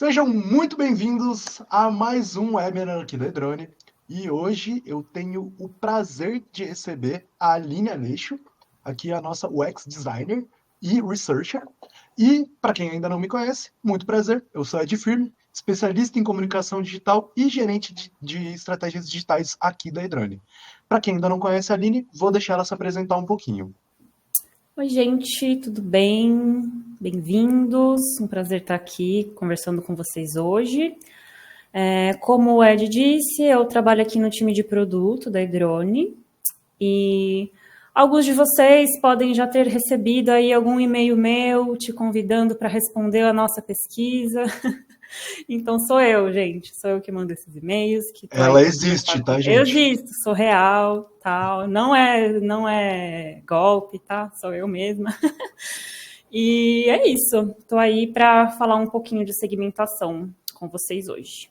Sejam muito bem-vindos a mais um webinar aqui da Edrone. E hoje eu tenho o prazer de receber a Aline Aleixo, aqui a nossa UX Designer e Researcher. E, para quem ainda não me conhece, muito prazer, eu sou Ed Firme, especialista em comunicação digital e gerente de estratégias digitais aqui da Edrone. Para quem ainda não conhece a Aline, vou deixar ela se apresentar um pouquinho. Oi, gente, tudo bem? Bem-vindos. Um prazer estar aqui conversando com vocês hoje. Como o Ed disse, eu trabalho aqui no time de produto da Edrone e alguns de vocês podem já ter recebido aí algum e-mail meu te convidando para responder a nossa pesquisa. Então sou eu, gente, sou eu que mando esses e-mails, que estou aí Ela para conversar existe, com. tá, Eu gente? existo, sou real, tal. Não é golpe, tá? Sou eu mesma. E é isso. Estou aí para falar um pouquinho de segmentação com vocês hoje.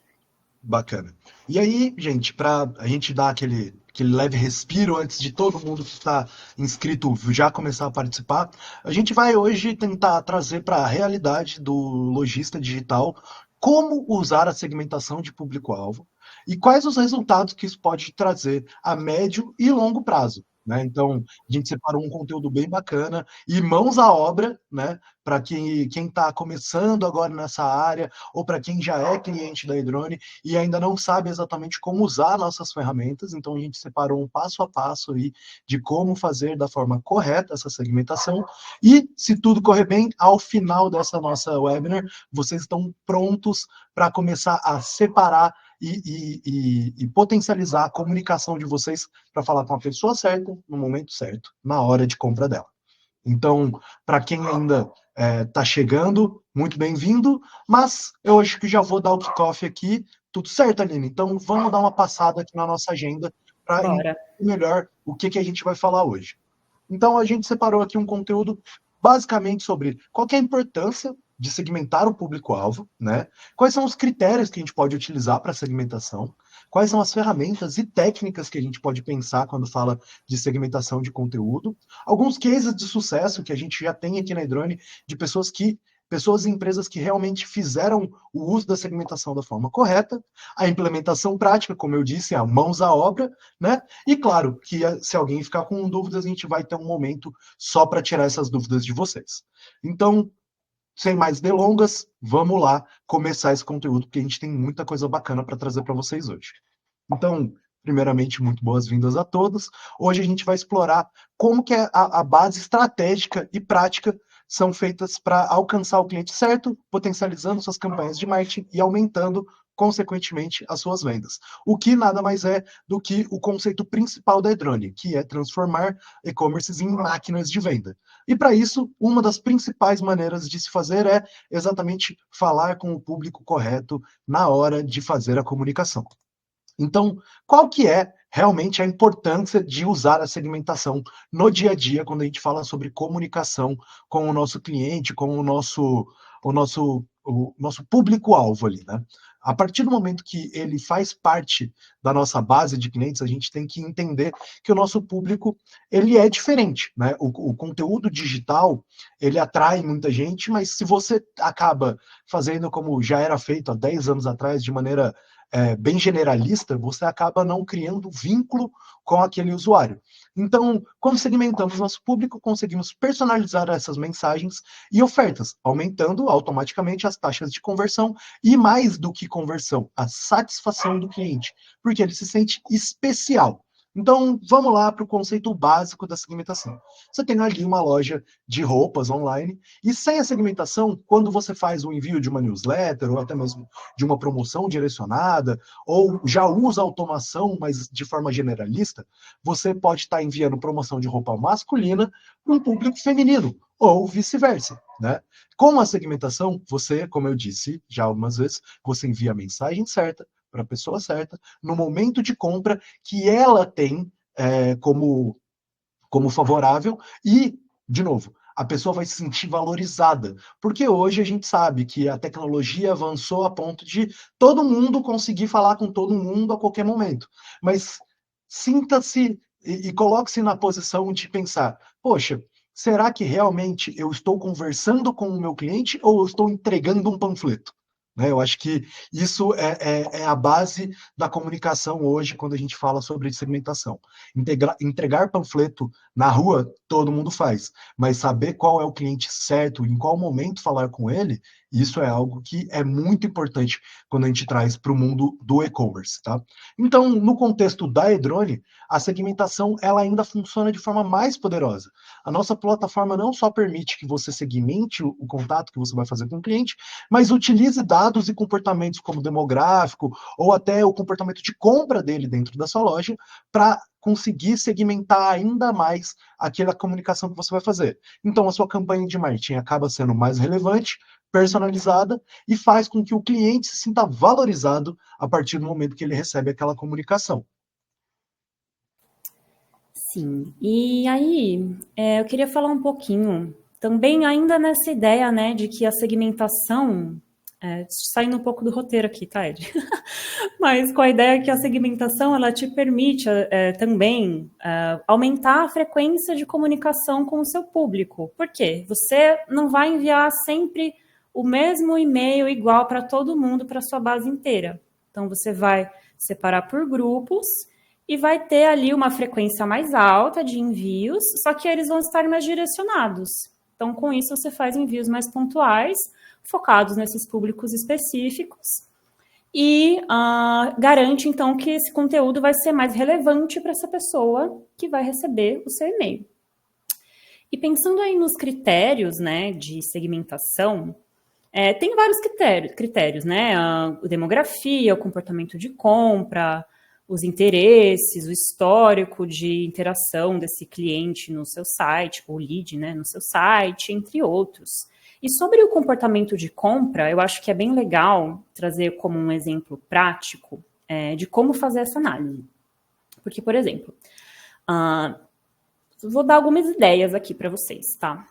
Bacana. E aí, gente, para a gente dar aquele leve respiro antes de todo mundo que está inscrito já começar a participar, a gente vai hoje tentar trazer para a realidade do lojista digital como usar a segmentação de público-alvo e quais os resultados que isso pode trazer a médio e longo prazo. Né? Então, a gente separou um conteúdo bem bacana e mãos à obra, né? Para quem está começando agora nessa área ou para quem já é cliente da Edrone e ainda não sabe exatamente como usar nossas ferramentas, então a gente separou um passo a passo aí de como fazer da forma correta essa segmentação. E, se tudo correr bem, ao final dessa nossa webinar, vocês estão prontos para começar a separar e potencializar a comunicação de vocês para falar com a pessoa certa, no momento certo, na hora de compra dela. Então, para quem ainda está chegando, muito bem-vindo, mas eu acho que já vou dar o kickoff aqui. Tudo certo, Aline? Então, vamos dar uma passada aqui na nossa agenda para entender Bora. melhor o que a gente vai falar hoje. Então, a gente separou aqui um conteúdo basicamente sobre qual que é a importância de segmentar o público-alvo, né? Quais são os critérios que a gente pode utilizar para segmentação, quais são as ferramentas e técnicas que a gente pode pensar quando fala de segmentação de conteúdo, alguns cases de sucesso que a gente já tem aqui na Edrone de pessoas e empresas que realmente fizeram o uso da segmentação da forma correta, a implementação prática, como eu disse, a mãos à obra, né? E claro, que se alguém ficar com dúvidas, a gente vai ter um momento só para tirar essas dúvidas de vocês. Então, sem mais delongas, vamos lá começar esse conteúdo, porque a gente tem muita coisa bacana para trazer para vocês hoje. Então, primeiramente, muito boas-vindas a todos. Hoje a gente vai explorar como que a base estratégica e prática são feitas para alcançar o cliente certo, potencializando suas campanhas de marketing e aumentando, consequentemente, as suas vendas. O que nada mais é do que o conceito principal da Edrone, que é transformar e-commerces em máquinas de venda. E para isso, uma das principais maneiras de se fazer é exatamente falar com o público correto na hora de fazer a comunicação. Então, qual que é realmente a importância de usar a segmentação no dia a dia quando a gente fala sobre comunicação com o nosso cliente, com o nosso público-alvo ali, né? A partir do momento que ele faz parte da nossa base de clientes, a gente tem que entender que o nosso público ele é diferente, né? O conteúdo digital ele atrai muita gente, mas se você acaba fazendo como já era feito há 10 anos atrás, de maneira bem generalista, você acaba não criando vínculo com aquele usuário. Então, quando segmentamos nosso público, conseguimos personalizar essas mensagens e ofertas, aumentando automaticamente as taxas de conversão e, mais do que conversão, a satisfação do cliente, porque ele se sente especial. Então, vamos lá para o conceito básico da segmentação. Você tem ali uma loja de roupas online, e sem a segmentação, quando você faz o envio de uma newsletter, ou até mesmo de uma promoção direcionada, ou já usa automação, mas de forma generalista, você pode estar enviando promoção de roupa masculina para um público feminino, ou vice-versa. Né? Com a segmentação, você, como eu disse já algumas vezes, você envia a mensagem certa para a pessoa certa, no momento de compra que ela tem como favorável e, de novo, a pessoa vai se sentir valorizada, porque hoje a gente sabe que a tecnologia avançou a ponto de todo mundo conseguir falar com todo mundo a qualquer momento. Mas sinta-se e coloque-se na posição de pensar: poxa, será que realmente eu estou conversando com o meu cliente ou eu estou entregando um panfleto? né? Eu acho que isso é a base da comunicação hoje, quando a gente fala sobre segmentação. Entregar panfleto na rua, todo mundo faz, mas saber qual é o cliente certo, em qual momento falar com ele, isso é algo que é muito importante quando a gente traz para o mundo do e-commerce, tá? Então, no contexto da Edrone, a segmentação ela ainda funciona de forma mais poderosa. A nossa plataforma não só permite que você segmente o contato que você vai fazer com o cliente, mas utilize dados e comportamentos como demográfico ou até o comportamento de compra dele dentro da sua loja para conseguir segmentar ainda mais aquela comunicação que você vai fazer. Então, a sua campanha de marketing acaba sendo mais relevante, personalizada e faz com que o cliente se sinta valorizado a partir do momento que ele recebe aquela comunicação. Sim, e aí eu queria falar um pouquinho também ainda nessa ideia, né, de que a segmentação, saindo um pouco do roteiro aqui, tá, Ed? Mas com a ideia que a segmentação, ela te permite também aumentar a frequência de comunicação com o seu público. Por quê? Você não vai enviar sempre o mesmo e-mail igual para todo mundo, para a sua base inteira. Então, você vai separar por grupos e vai ter ali uma frequência mais alta de envios, só que eles vão estar mais direcionados. Então, com isso, você faz envios mais pontuais, focados nesses públicos específicos, e garante, então, que esse conteúdo vai ser mais relevante para essa pessoa que vai receber o seu e-mail. E pensando aí nos critérios, né, de segmentação, tem vários critérios, né? A demografia, o comportamento de compra, os interesses, o histórico de interação desse cliente no seu site, o lead, né, no seu site, entre outros. E sobre o comportamento de compra, eu acho que é bem legal trazer como um exemplo prático de como fazer essa análise. Porque, por exemplo, vou dar algumas ideias aqui para vocês, tá?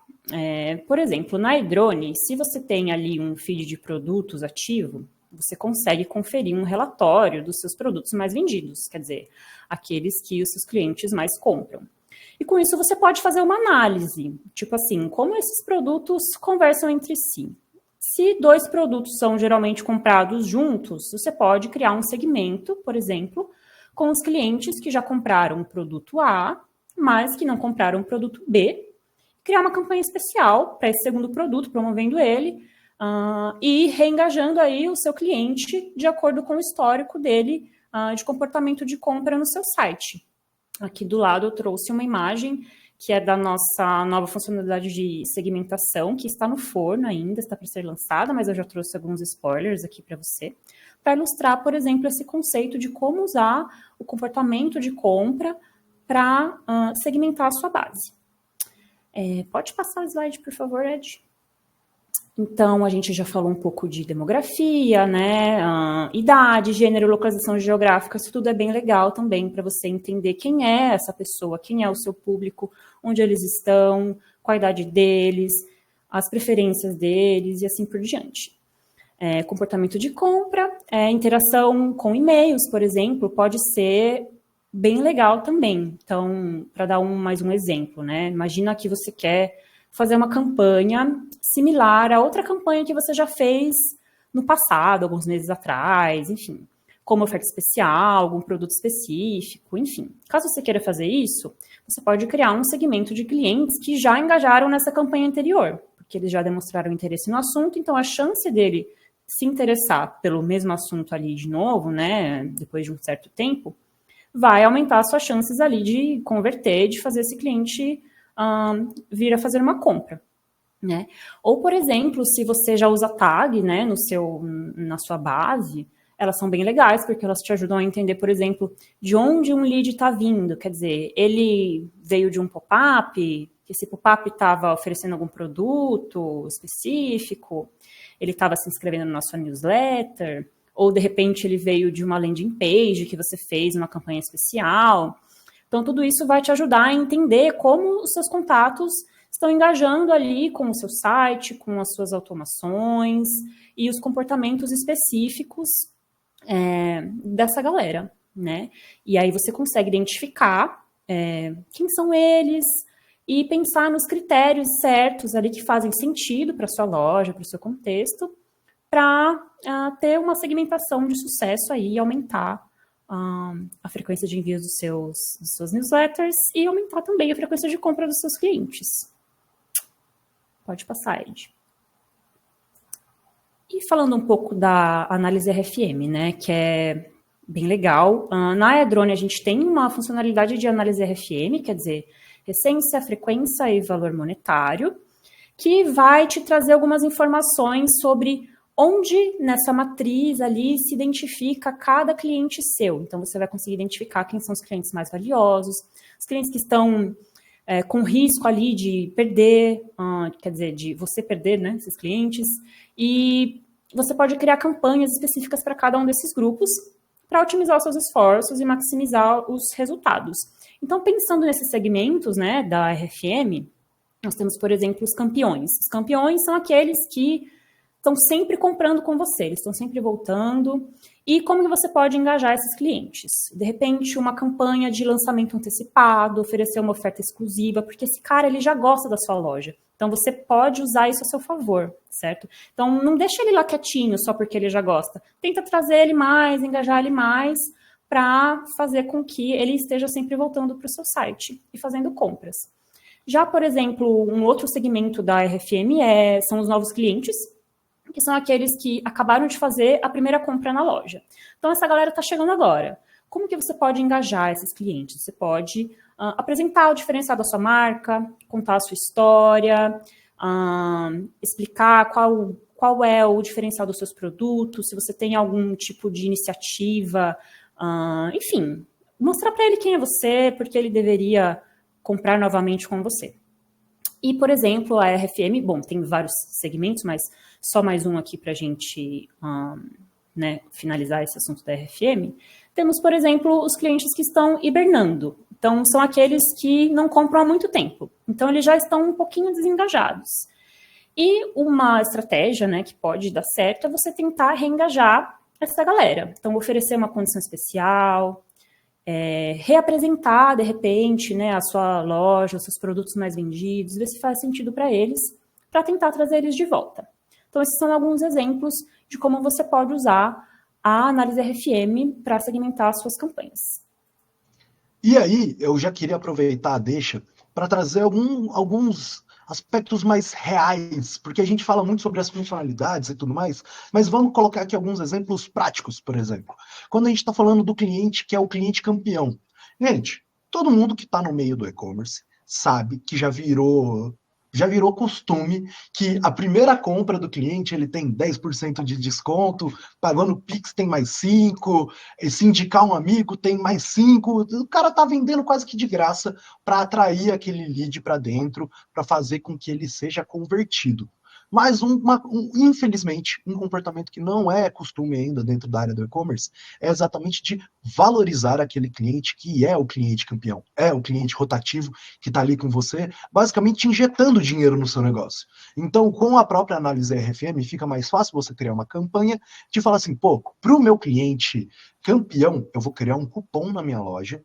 Por exemplo, na Edrone, se você tem ali um feed de produtos ativo, você consegue conferir um relatório dos seus produtos mais vendidos, quer dizer, aqueles que os seus clientes mais compram. E com isso você pode fazer uma análise, tipo assim, como esses produtos conversam entre si. Se dois produtos são geralmente comprados juntos, você pode criar um segmento, por exemplo, com os clientes que já compraram o produto A, mas que não compraram o produto B, criar uma campanha especial para esse segundo produto, promovendo ele, e reengajando aí o seu cliente de acordo com o histórico dele de comportamento de compra no seu site. Aqui do lado eu trouxe uma imagem que é da nossa nova funcionalidade de segmentação, que está no forno ainda, está para ser lançada, mas eu já trouxe alguns spoilers aqui para você, para ilustrar, por exemplo, esse conceito de como usar o comportamento de compra para segmentar a sua base. Pode passar o slide, por favor, Ed? Então, a gente já falou um pouco de demografia, né, idade, gênero, localização geográfica, isso tudo é bem legal também para você entender quem é essa pessoa, quem é o seu público, onde eles estão, qual a idade deles, as preferências deles e assim por diante. Comportamento de compra, interação com e-mails, por exemplo, pode ser bem legal também. Então, para dar mais um exemplo, né, imagina que você quer fazer uma campanha similar a outra campanha que você já fez no passado, alguns meses atrás, enfim, como oferta especial, algum produto específico, enfim. Caso você queira fazer isso, você pode criar um segmento de clientes que já engajaram nessa campanha anterior, porque eles já demonstraram interesse no assunto, então a chance dele se interessar pelo mesmo assunto ali de novo, né, depois de um certo tempo, vai aumentar as suas chances ali de converter, de fazer esse cliente vir a fazer uma compra, né? Ou, por exemplo, se você já usa tag, né, na sua base, elas são bem legais, porque elas te ajudam a entender, por exemplo, de onde um lead está vindo. Quer dizer, ele veio de um pop-up, esse pop-up estava oferecendo algum produto específico, ele estava se inscrevendo na sua newsletter, ou, de repente, ele veio de uma landing page que você fez uma campanha especial. Então, tudo isso vai te ajudar a entender como os seus contatos estão engajando ali com o seu site, com as suas automações e os comportamentos específicos dessa galera, né? E aí você consegue identificar quem são eles e pensar nos critérios certos ali que fazem sentido para sua loja, para o seu contexto, para ter uma segmentação de sucesso aí e aumentar a frequência de envios dos seus newsletters e aumentar também a frequência de compra dos seus clientes. Pode passar, Ed. E falando um pouco da análise RFM, né, que é bem legal. Na Edrone a gente tem uma funcionalidade de análise RFM, quer dizer, essência, frequência e valor monetário, que vai te trazer algumas informações sobre onde nessa matriz ali se identifica cada cliente seu. Então, você vai conseguir identificar quem são os clientes mais valiosos, os clientes que estão com risco ali de perder, quer dizer, de você perder, né, esses clientes. E você pode criar campanhas específicas para cada um desses grupos para otimizar os seus esforços e maximizar os resultados. Então, pensando nesses segmentos, né, da RFM, nós temos, por exemplo, os campeões. Os campeões são aqueles que estão sempre comprando com você, eles estão sempre voltando. E como que você pode engajar esses clientes? De repente, uma campanha de lançamento antecipado, oferecer uma oferta exclusiva, porque esse cara ele já gosta da sua loja. Então, você pode usar isso a seu favor, certo? Então, não deixa ele lá quietinho só porque ele já gosta. Tenta trazer ele mais, engajar ele mais, para fazer com que ele esteja sempre voltando para o seu site e fazendo compras. Já, por exemplo, um outro segmento da RFM são os novos clientes, que são aqueles que acabaram de fazer a primeira compra na loja. Então, essa galera está chegando agora. Como que você pode engajar esses clientes? Você pode apresentar o diferencial da sua marca, contar a sua história, explicar qual é o diferencial dos seus produtos, se você tem algum tipo de iniciativa, enfim, mostrar para ele quem é você, porque ele deveria comprar novamente com você. E, por exemplo, a RFM, bom, tem vários segmentos, mas só mais um aqui para a gente né, finalizar esse assunto da RFM. Temos, por exemplo, os clientes que estão hibernando. Então, são aqueles que não compram há muito tempo. Então, eles já estão um pouquinho desengajados. E uma estratégia, né, que pode dar certo é você tentar reengajar essa galera. Então, oferecer uma condição especial, reapresentar, de repente, né, a sua loja, os seus produtos mais vendidos, ver se faz sentido para eles, para tentar trazer eles de volta. Então, esses são alguns exemplos de como você pode usar a análise RFM para segmentar as suas campanhas. E aí, eu já queria aproveitar a deixa para trazer alguns aspectos mais reais, porque a gente fala muito sobre as funcionalidades e tudo mais, mas vamos colocar aqui alguns exemplos práticos, por exemplo. Quando a gente está falando do cliente que é o cliente campeão. Gente, todo mundo que está no meio do e-commerce sabe que já virou costume que a primeira compra do cliente ele tem 10% de desconto, pagando Pix tem mais 5%, se indicar um amigo tem mais 5%. O cara tá vendendo quase que de graça para atrair aquele lead para dentro, para fazer com que ele seja convertido. Mas, infelizmente, um comportamento que não é costume ainda dentro da área do e-commerce é exatamente de valorizar aquele cliente que é o cliente campeão, é o cliente rotativo que está ali com você, basicamente injetando dinheiro no seu negócio. Então, com a própria análise RFM, fica mais fácil você criar uma campanha de falar assim, pô, para o meu cliente campeão, eu vou criar um cupom na minha loja,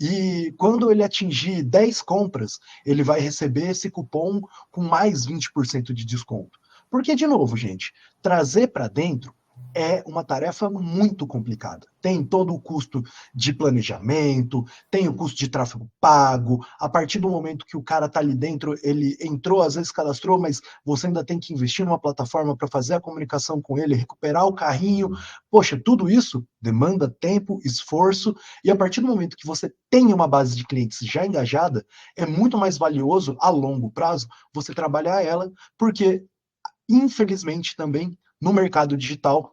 e quando ele atingir 10 compras, ele vai receber esse cupom com mais 20% de desconto. Porque, de novo, gente, trazer para dentro é uma tarefa muito complicada. Tem todo o custo de planejamento, tem o custo de tráfego pago. A partir do momento que o cara está ali dentro, ele entrou, às vezes cadastrou, mas você ainda tem que investir numa plataforma para fazer a comunicação com ele, recuperar o carrinho. Poxa, tudo isso demanda tempo, esforço, e a partir do momento que você tem uma base de clientes já engajada, é muito mais valioso a longo prazo você trabalhar ela, porque, infelizmente, também no mercado digital,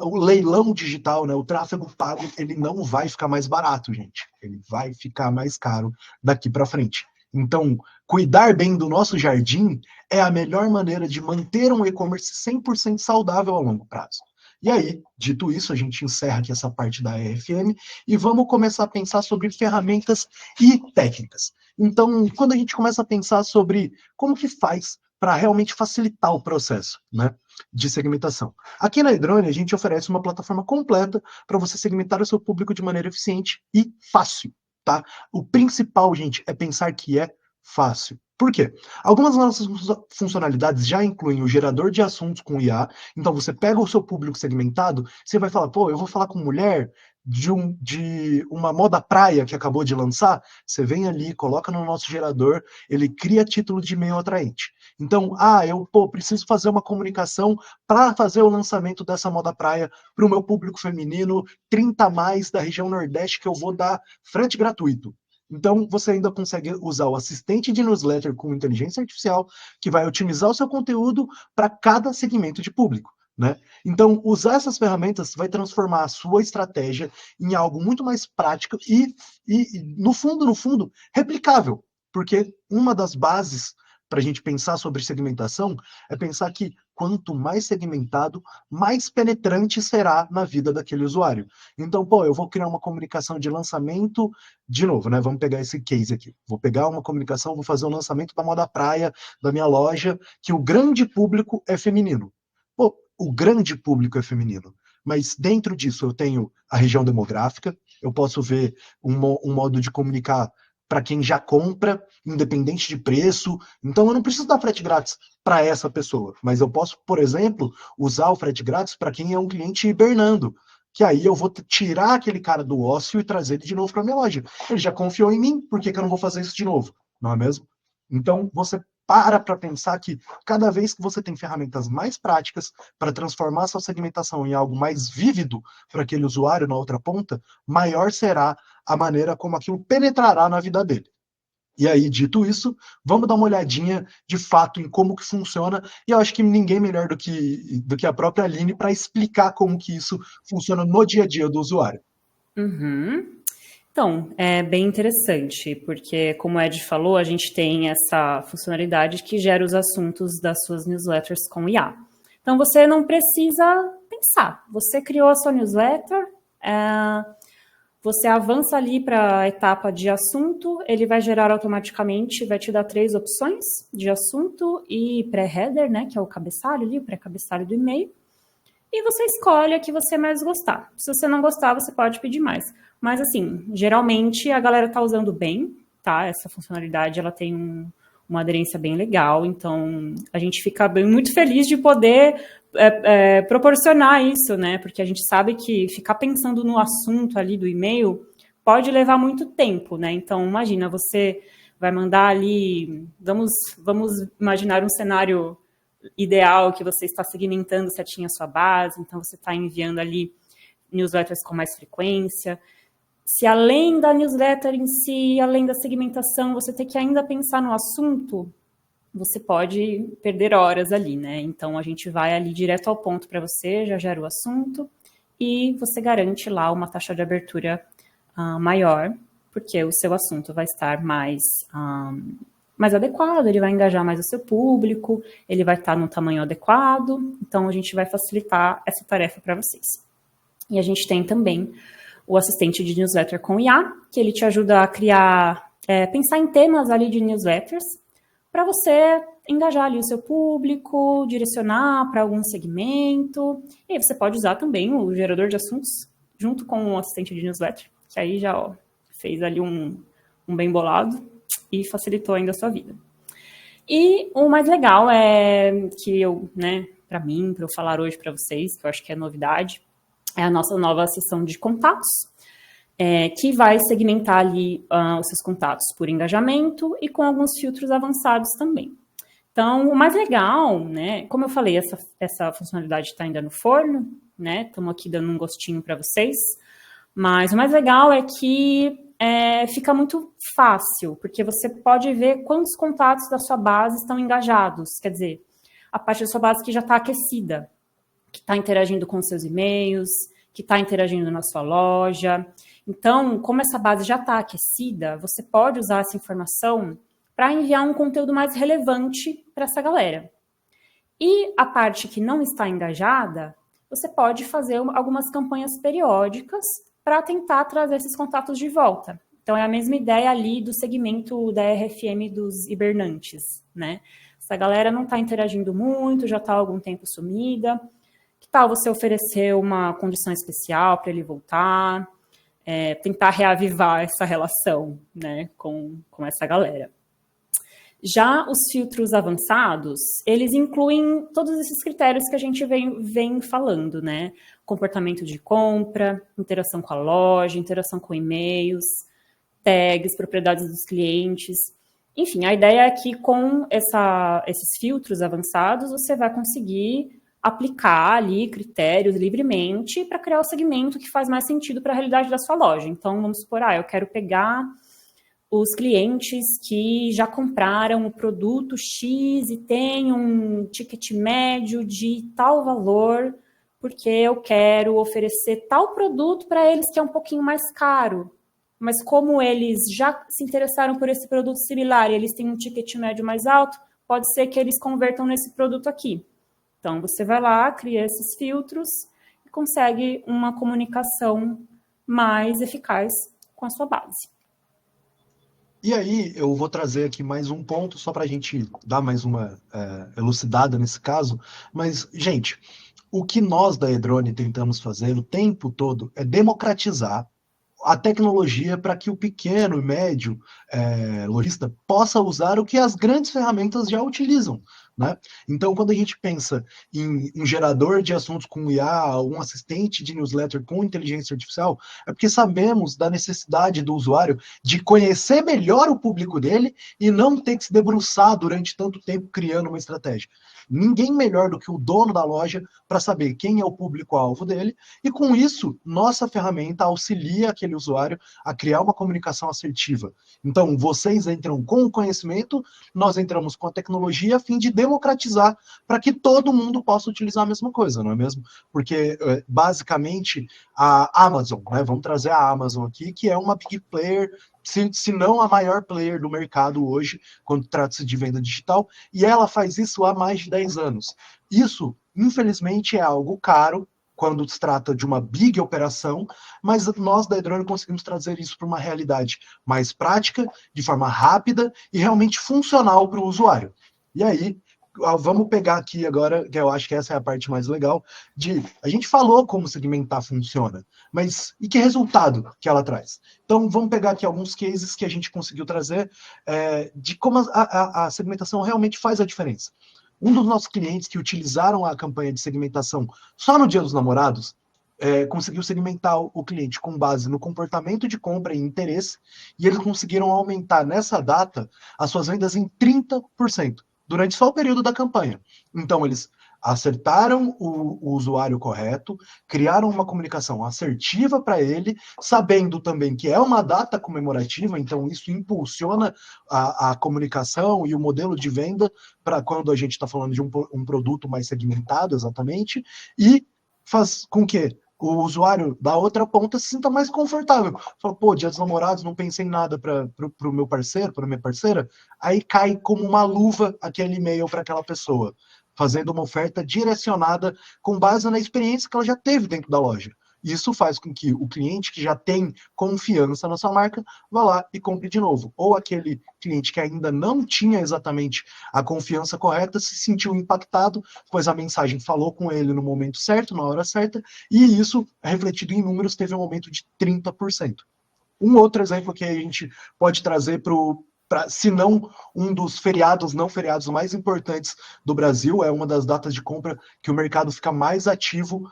o leilão digital, né, o tráfego pago, ele não vai ficar mais barato, gente. Ele vai ficar mais caro daqui para frente. Então, cuidar bem do nosso jardim é a melhor maneira de manter um e-commerce 100% saudável a longo prazo. E aí, dito isso, a gente encerra aqui essa parte da EFM e vamos começar a pensar sobre ferramentas e técnicas. Então, quando a gente começa a pensar sobre como que faz para realmente facilitar o processo, né, de segmentação. Aqui na Edrone, a gente oferece uma plataforma completa para você segmentar o seu público de maneira eficiente e fácil, tá? O principal, gente, é pensar que é fácil. Por quê? Algumas das nossas funcionalidades já incluem o gerador de assuntos com IA. Então, você pega o seu público segmentado, você vai falar, pô, eu vou falar com mulher de uma moda praia que acabou de lançar. Você vem ali, coloca no nosso gerador, ele cria título de e-mail atraente. Então, eu preciso fazer uma comunicação para fazer o lançamento dessa moda praia para o meu público feminino 30 a mais da região Nordeste que eu vou dar frete gratuito. Então, você ainda consegue usar o assistente de newsletter com inteligência artificial, que vai otimizar o seu conteúdo para cada segmento de público, né? Então, usar essas ferramentas vai transformar a sua estratégia em algo muito mais prático e no fundo, replicável. Porque uma das bases para a gente pensar sobre segmentação é pensar que quanto mais segmentado, mais penetrante será na vida daquele usuário. Então, eu vou criar uma comunicação de lançamento, de novo, né? Vamos pegar esse case aqui. Vou pegar uma comunicação, vou fazer o lançamento da moda praia da minha loja, que o grande público é feminino. O grande público é feminino. Mas dentro disso eu tenho a região demográfica, eu posso ver um modo de comunicar para quem já compra, independente de preço. Então eu não preciso dar frete grátis para essa pessoa, mas eu posso, por exemplo, usar o frete grátis para quem é um cliente hibernando, que aí eu vou tirar aquele cara do ócio e trazer ele de novo para minha loja. Ele já confiou em mim, por que eu não vou fazer isso de novo? Não é mesmo? Então você para pensar que cada vez que você tem ferramentas mais práticas para transformar sua segmentação em algo mais vívido para aquele usuário na outra ponta, maior será a maneira como aquilo penetrará na vida dele. E aí, dito isso, vamos dar uma olhadinha de fato em como que funciona, e eu acho que ninguém melhor do que a própria Aline para explicar como que isso funciona no dia a dia do usuário. Uhum. Então, é bem interessante, porque, como o Ed falou, a gente tem essa funcionalidade que gera os assuntos das suas newsletters com IA. Então, você não precisa pensar. Você criou a sua newsletter, você avança ali para a etapa de assunto, ele vai gerar automaticamente, vai te dar 3 opções de assunto e pré-header, né, que é o cabeçalho ali, o pré-cabeçalho do e-mail. E você escolhe a que você mais gostar. Se você não gostar, você pode pedir mais. Mas, assim, geralmente a galera tá usando bem, tá? Essa funcionalidade, ela tem uma aderência bem legal. Então, a gente fica muito feliz de poder proporcionar isso, né? Porque a gente sabe que ficar pensando no assunto ali do e-mail pode levar muito tempo, né? Então, imagina, você vai mandar ali... Vamos imaginar um cenário ideal que você está segmentando certinho a sua base, então você está enviando ali newsletters com mais frequência. Se além da newsletter em si, além da segmentação, você tem que ainda pensar no assunto, você pode perder horas ali, né? Então a gente vai ali direto ao ponto para você, já gera o assunto e você garante lá uma taxa de abertura maior, porque o seu assunto vai estar mais adequado, ele vai engajar mais o seu público, ele vai estar num tamanho adequado, então a gente vai facilitar essa tarefa para vocês. E a gente tem também o assistente de newsletter com IA, que ele te ajuda a criar, pensar em temas ali de newsletters, para você engajar ali o seu público, direcionar para algum segmento, e aí você pode usar também o gerador de assuntos junto com o assistente de newsletter, que aí já fez ali um bem bolado, e facilitou ainda a sua vida. E o mais legal é que para mim, para eu falar hoje para vocês, que eu acho que é novidade, é a nossa nova seção de contatos, que vai segmentar ali os seus contatos por engajamento e com alguns filtros avançados também. Então, o mais legal, né, como eu falei, essa funcionalidade está ainda no forno, né, estamos aqui dando um gostinho para vocês, mas o mais legal é que fica muito fácil, porque você pode ver quantos contatos da sua base estão engajados, quer dizer, a parte da sua base que já está aquecida, que está interagindo com seus e-mails, que está interagindo na sua loja. Então, como essa base já está aquecida, você pode usar essa informação para enviar um conteúdo mais relevante para essa galera. E a parte que não está engajada, você pode fazer algumas campanhas periódicas para tentar trazer esses contatos de volta. Então, é a mesma ideia ali do segmento da RFM dos hibernantes, né? Essa galera não está interagindo muito, já está há algum tempo sumida. Que tal você oferecer uma condição especial para ele voltar? Tentar reavivar essa relação, né, com essa galera. Já os filtros avançados, eles incluem todos esses critérios que a gente vem falando, né? Comportamento de compra, interação com a loja, interação com e-mails, tags, propriedades dos clientes. Enfim, a ideia é que com esses filtros avançados, você vai conseguir aplicar ali critérios livremente para criar o segmento que faz mais sentido para a realidade da sua loja. Então, vamos supor, eu quero pegar os clientes que já compraram o produto X e tem um ticket médio de tal valor, porque eu quero oferecer tal produto para eles que é um pouquinho mais caro. Mas como eles já se interessaram por esse produto similar e eles têm um ticket médio mais alto, pode ser que eles convertam nesse produto aqui. Então, você vai lá, cria esses filtros e consegue uma comunicação mais eficaz com a sua base. E aí, eu vou trazer aqui mais um ponto, só para a gente dar mais uma elucidada nesse caso. Mas, gente, o que nós da Edrone tentamos fazer o tempo todo é democratizar a tecnologia para que o pequeno e médio lojista possa usar o que as grandes ferramentas já utilizam. Né? Então, quando a gente pensa em um gerador de assuntos com IA, um assistente de newsletter com inteligência artificial, é porque sabemos da necessidade do usuário de conhecer melhor o público dele e não ter que se debruçar durante tanto tempo criando uma estratégia. Ninguém melhor do que o dono da loja para saber quem é o público-alvo dele, e com isso, nossa ferramenta auxilia aquele usuário a criar uma comunicação assertiva. Então, vocês entram com o conhecimento, nós entramos com a tecnologia a fim de democratizar para que todo mundo possa utilizar a mesma coisa, não é mesmo? Porque, basicamente, a Amazon, né? Vamos trazer a Amazon aqui, que é uma big player, se não a maior player do mercado hoje, quando trata-se de venda digital, e ela faz isso há mais de 10 anos. Isso, infelizmente, é algo caro, quando se trata de uma big operação, mas nós da Edrone conseguimos trazer isso para uma realidade mais prática, de forma rápida e realmente funcional para o usuário. E aí, vamos pegar aqui agora, que eu acho que essa é a parte mais legal, a gente falou como segmentar funciona, mas e que resultado que ela traz? Então, vamos pegar aqui alguns cases que a gente conseguiu trazer de como a segmentação realmente faz a diferença. Um dos nossos clientes que utilizaram a campanha de segmentação só no Dia dos Namorados, conseguiu segmentar o cliente com base no comportamento de compra e interesse, e eles conseguiram aumentar nessa data as suas vendas em 30% durante só o período da campanha. Então, eles acertaram o usuário correto, criaram uma comunicação assertiva para ele, sabendo também que é uma data comemorativa, então isso impulsiona a comunicação e o modelo de venda para quando a gente está falando de um produto mais segmentado, exatamente, e faz com que o usuário da outra ponta se sinta mais confortável. Fala, pô, Dia dos Namorados, não pensei em nada para o meu parceiro, para minha parceira. Aí cai como uma luva aquele e-mail para aquela pessoa, fazendo uma oferta direcionada com base na experiência que ela já teve dentro da loja. Isso faz com que o cliente que já tem confiança na sua marca vá lá e compre de novo. Ou aquele cliente que ainda não tinha exatamente a confiança correta se sentiu impactado, pois a mensagem falou com ele no momento certo, na hora certa, e isso, refletido em números, teve um aumento de 30%. Um outro exemplo que a gente pode trazer se não um dos feriados, não feriados mais importantes do Brasil, é uma das datas de compra que o mercado fica mais ativo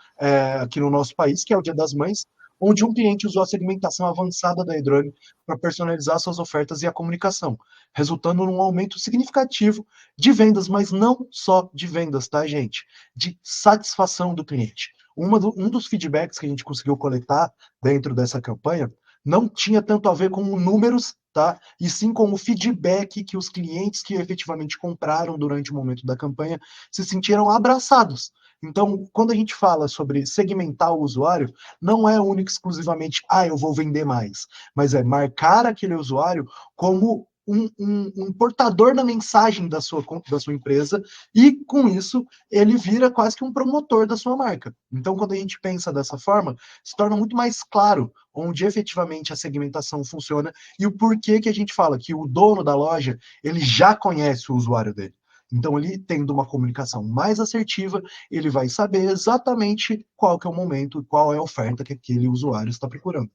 aqui no nosso país, que é o Dia das Mães, onde um cliente usou a segmentação avançada da Edrone para personalizar suas ofertas e a comunicação, resultando num aumento significativo de vendas, mas não só de vendas, tá, gente? De satisfação do cliente. Um dos feedbacks que a gente conseguiu coletar dentro dessa campanha não tinha tanto a ver com números, tá? E sim com o feedback que os clientes que efetivamente compraram durante o momento da campanha se sentiram abraçados. Então, quando a gente fala sobre segmentar o usuário, não é único exclusivamente, eu vou vender mais, mas é marcar aquele usuário como um portador da mensagem da sua empresa, e com isso ele vira quase que um promotor da sua marca. Então, quando a gente pensa dessa forma, se torna muito mais claro onde efetivamente a segmentação funciona e o porquê que a gente fala que o dono da loja ele já conhece o usuário dele. Então, ele tendo uma comunicação mais assertiva, ele vai saber exatamente qual que é o momento, qual é a oferta que aquele usuário está procurando.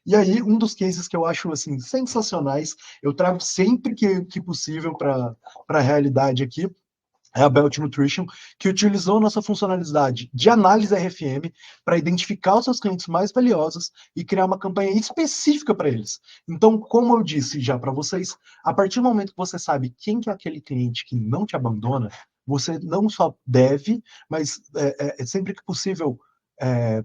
E aí, um dos cases que eu acho assim sensacionais, eu trago sempre que possível para a realidade aqui, é a Belt Nutrition, que utilizou nossa funcionalidade de análise RFM para identificar os seus clientes mais valiosos e criar uma campanha específica para eles. Então, como eu disse já para vocês, a partir do momento que você sabe quem que é aquele cliente que não te abandona, você não só deve, mas sempre que possível é,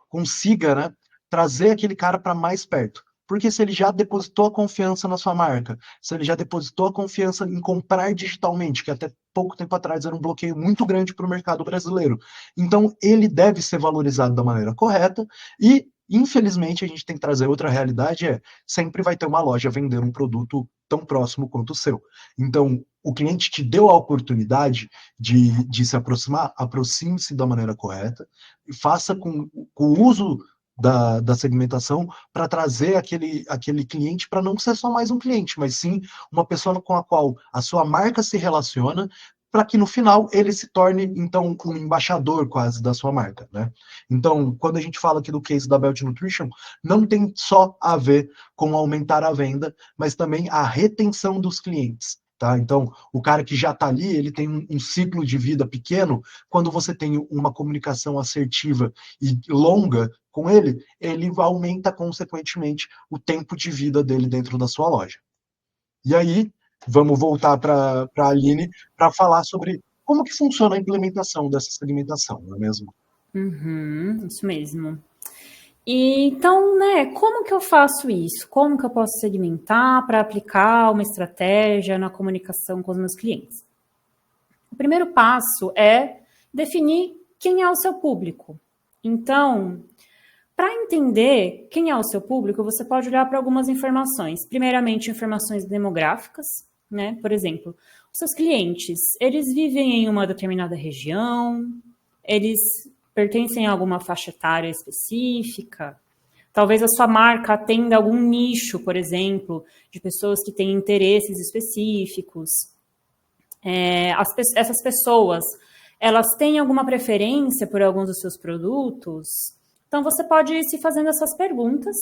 consiga, né, trazer aquele cara para mais perto. Porque se ele já depositou a confiança na sua marca, se ele já depositou a confiança em comprar digitalmente, que até pouco tempo atrás era um bloqueio muito grande para o mercado brasileiro, então ele deve ser valorizado da maneira correta e, infelizmente, a gente tem que trazer outra realidade, sempre vai ter uma loja vendendo um produto tão próximo quanto o seu. Então, o cliente te deu a oportunidade de se aproximar, aproxime-se da maneira correta, e faça com o uso da segmentação para trazer aquele cliente para não ser só mais um cliente, mas sim uma pessoa com a qual a sua marca se relaciona, para que no final ele se torne, então, um embaixador quase da sua marca, né? Então, quando a gente fala aqui do case da Belt Nutrition, não tem só a ver com aumentar a venda, mas também a retenção dos clientes. Tá? Então, o cara que já está ali, ele tem um ciclo de vida pequeno. Quando você tem uma comunicação assertiva e longa com ele, ele aumenta consequentemente o tempo de vida dele dentro da sua loja. E aí, vamos voltar para a Aline para falar sobre como que funciona a implementação dessa segmentação, não é mesmo? Uhum, isso mesmo. E, então, né, como que eu faço isso? Como que eu posso segmentar para aplicar uma estratégia na comunicação com os meus clientes? O primeiro passo é definir quem é o seu público. Então, para entender quem é o seu público, você pode olhar para algumas informações. Primeiramente, informações demográficas, né? Por exemplo, os seus clientes, eles vivem em uma determinada região, eles pertencem a alguma faixa etária específica. Talvez a sua marca atenda algum nicho, por exemplo, de pessoas que têm interesses específicos. Essas pessoas, elas têm alguma preferência por alguns dos seus produtos? Então, você pode ir se fazendo essas perguntas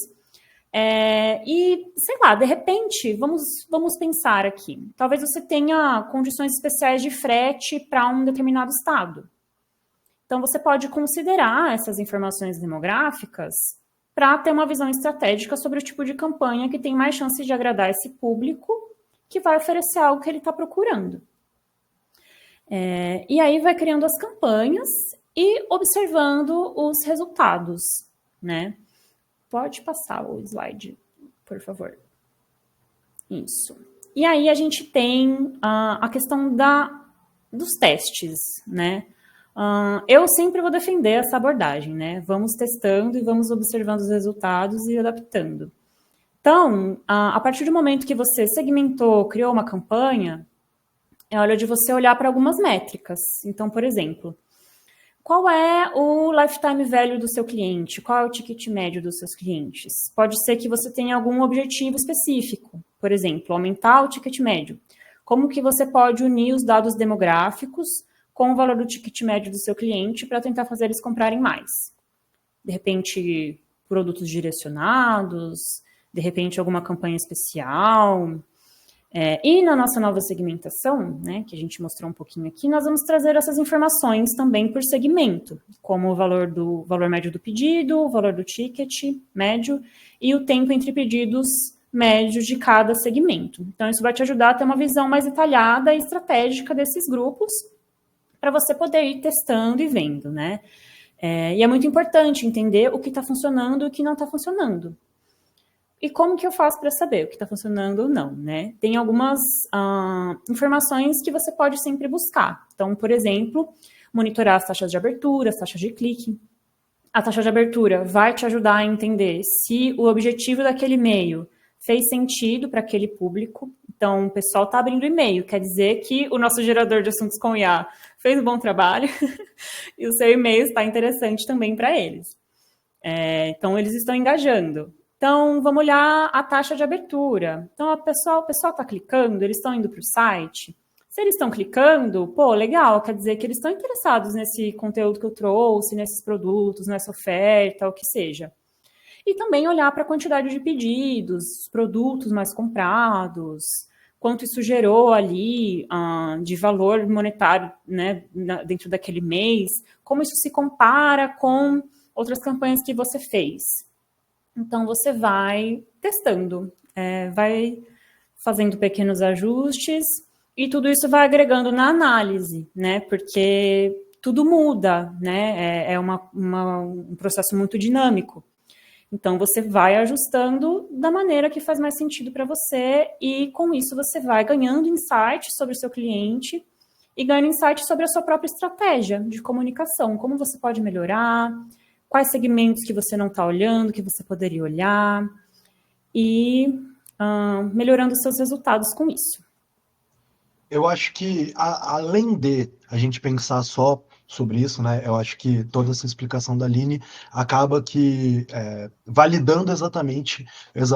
e, sei lá, de repente, vamos pensar aqui. Talvez você tenha condições especiais de frete para um determinado estado. Então, você pode considerar essas informações demográficas para ter uma visão estratégica sobre o tipo de campanha que tem mais chance de agradar esse público que vai oferecer algo que ele está procurando. E aí vai criando as campanhas e observando os resultados, né? Pode passar o slide, por favor. Isso. E aí a gente tem a questão dos testes, né? Eu sempre vou defender essa abordagem, né? Vamos testando e vamos observando os resultados e adaptando. Então, a partir do momento que você segmentou, criou uma campanha, é hora de você olhar para algumas métricas. Então, por exemplo, qual é o lifetime value do seu cliente? Qual é o ticket médio dos seus clientes? Pode ser que você tenha algum objetivo específico. Por exemplo, aumentar o ticket médio. Como que você pode unir os dados demográficos com o valor do ticket médio do seu cliente para tentar fazer eles comprarem mais? De repente, produtos direcionados, de repente, alguma campanha especial. E na nossa nova segmentação, né, que a gente mostrou um pouquinho aqui, nós vamos trazer essas informações também por segmento, como o valor médio do pedido, o valor do ticket médio e o tempo entre pedidos médios de cada segmento. Então, isso vai te ajudar a ter uma visão mais detalhada e estratégica desses grupos, para você poder ir testando e vendo, né? E é muito importante entender o que está funcionando e o que não está funcionando. E como que eu faço para saber o que está funcionando ou não, né? Tem algumas informações que você pode sempre buscar. Então, por exemplo, monitorar as taxas de abertura, as taxas de clique. A taxa de abertura vai te ajudar a entender se o objetivo daquele e-mail fez sentido para aquele público. Então, o pessoal está abrindo e-mail, quer dizer que o nosso gerador de assuntos com IA fez um bom trabalho e o seu e-mail está interessante também para eles. Então, eles estão engajando. Então, vamos olhar a taxa de abertura. Então, o pessoal está clicando, eles estão indo para o site. Se eles estão clicando, pô, legal, quer dizer que eles estão interessados nesse conteúdo que eu trouxe, nesses produtos, nessa oferta, o que seja. E também olhar para a quantidade de pedidos, produtos mais comprados, quanto isso gerou ali de valor monetário, né, dentro daquele mês, como isso se compara com outras campanhas que você fez. Então, você vai testando, vai fazendo pequenos ajustes e tudo isso vai agregando na análise, né? Porque tudo muda, né? Um processo muito dinâmico. Então, você vai ajustando da maneira que faz mais sentido para você e, com isso, você vai ganhando insights sobre o seu cliente e ganhando insights sobre a sua própria estratégia de comunicação, como você pode melhorar, quais segmentos que você não está olhando, que você poderia olhar, e melhorando seus resultados com isso. Eu acho que, além de a gente pensar só sobre isso, né? Eu acho que toda essa explicação da Aline acaba que validando exatamente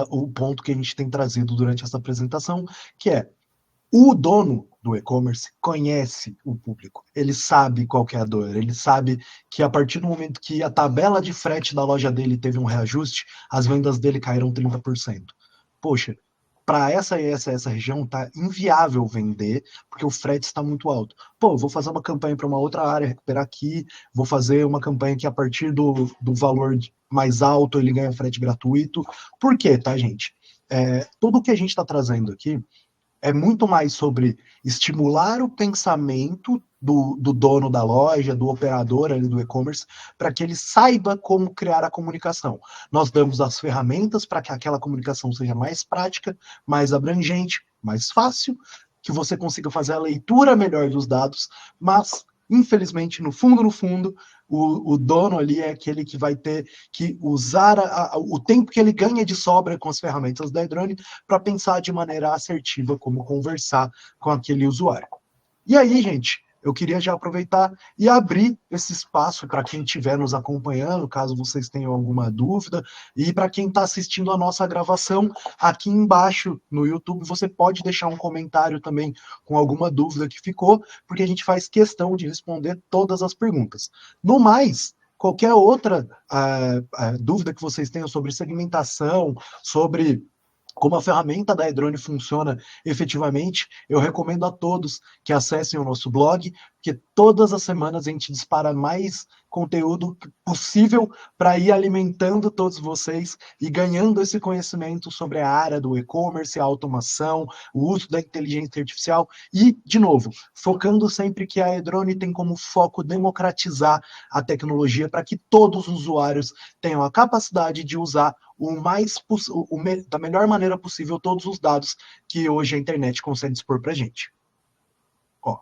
o ponto que a gente tem trazido durante essa apresentação, que é o dono do e-commerce conhece o público, ele sabe qual que é a dor, ele sabe que a partir do momento que a tabela de frete da loja dele teve um reajuste, as vendas dele caíram 30%. Poxa, para essa região tá inviável vender, porque o frete está muito alto. Pô, vou fazer uma campanha para uma outra área, recuperar aqui, vou fazer uma campanha que a partir do valor mais alto ele ganha frete gratuito. Por quê, tá, gente? Tudo que a gente está trazendo aqui é muito mais sobre estimular o pensamento do dono da loja, do operador ali do e-commerce, para que ele saiba como criar a comunicação. Nós damos as ferramentas para que aquela comunicação seja mais prática, mais abrangente, mais fácil, que você consiga fazer a leitura melhor dos dados, mas infelizmente, no fundo, o dono ali é aquele que vai ter que usar o tempo que ele ganha de sobra com as ferramentas da Edrone para pensar de maneira assertiva como conversar com aquele usuário. E aí, gente, eu queria já aproveitar e abrir esse espaço para quem estiver nos acompanhando, caso vocês tenham alguma dúvida, e para quem está assistindo a nossa gravação, aqui embaixo no YouTube, você pode deixar um comentário também com alguma dúvida que ficou, porque a gente faz questão de responder todas as perguntas. No mais, qualquer outra dúvida que vocês tenham sobre segmentação, sobre como a ferramenta da Edrone funciona efetivamente, eu recomendo a todos que acessem o nosso blog, porque todas as semanas a gente dispara mais conteúdo possível para ir alimentando todos vocês e ganhando esse conhecimento sobre a área do e-commerce, a automação, o uso da inteligência artificial e, de novo, focando sempre que a Edrone tem como foco democratizar a tecnologia para que todos os usuários tenham a capacidade de usar da melhor maneira possível todos os dados que hoje a internet consegue dispor para a gente. Ó,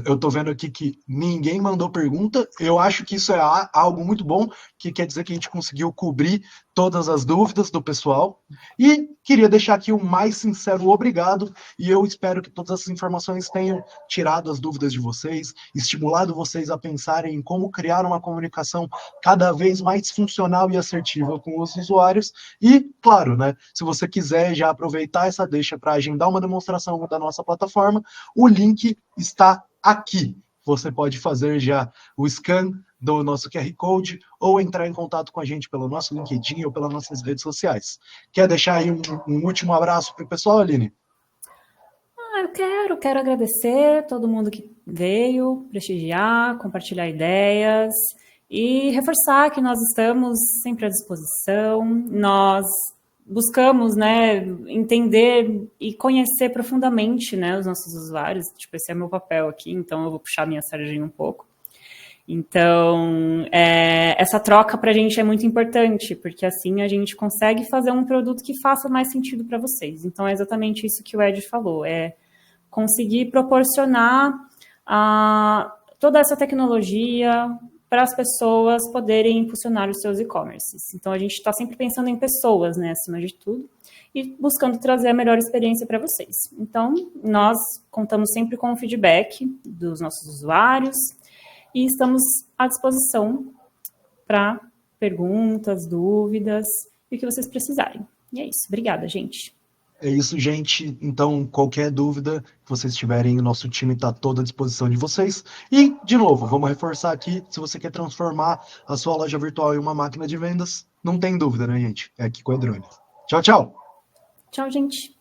eu tô vendo aqui que ninguém mandou pergunta. Eu acho que isso é algo muito bom, que quer dizer que a gente conseguiu cobrir todas as dúvidas do pessoal. E queria deixar aqui o mais sincero obrigado. E eu espero que todas essas informações tenham tirado as dúvidas de vocês, estimulado vocês a pensarem em como criar uma comunicação cada vez mais funcional e assertiva com os usuários. E, claro, né, se você quiser já aproveitar essa deixa para agendar uma demonstração da nossa plataforma, o link está aqui. Você pode fazer já o scan do nosso QR Code ou entrar em contato com a gente pelo nosso LinkedIn ou pelas nossas redes sociais. Quer deixar aí um último abraço para o pessoal, Aline? Eu quero agradecer todo mundo que veio prestigiar, compartilhar ideias e reforçar que nós estamos sempre à disposição. Nós buscamos, né, entender e conhecer profundamente, né, os nossos usuários. Tipo, esse é meu papel aqui, então eu vou puxar minha sardinha um pouco. Então, essa troca para a gente é muito importante, porque assim a gente consegue fazer um produto que faça mais sentido para vocês. Então, é exatamente isso que o Ed falou, conseguir proporcionar toda essa tecnologia para as pessoas poderem impulsionar os seus e-commerces. Então, a gente está sempre pensando em pessoas, né, acima de tudo, e buscando trazer a melhor experiência para vocês. Então, nós contamos sempre com o feedback dos nossos usuários e estamos à disposição para perguntas, dúvidas e o que vocês precisarem. E é isso. Obrigada, gente. É isso, gente. Então, qualquer dúvida que vocês tiverem, o nosso time está todo à disposição de vocês. E, de novo, vamos reforçar aqui, se você quer transformar a sua loja virtual em uma máquina de vendas, Não tem dúvida, né, gente? É aqui com a Edrônia. Tchau, tchau! Tchau, gente!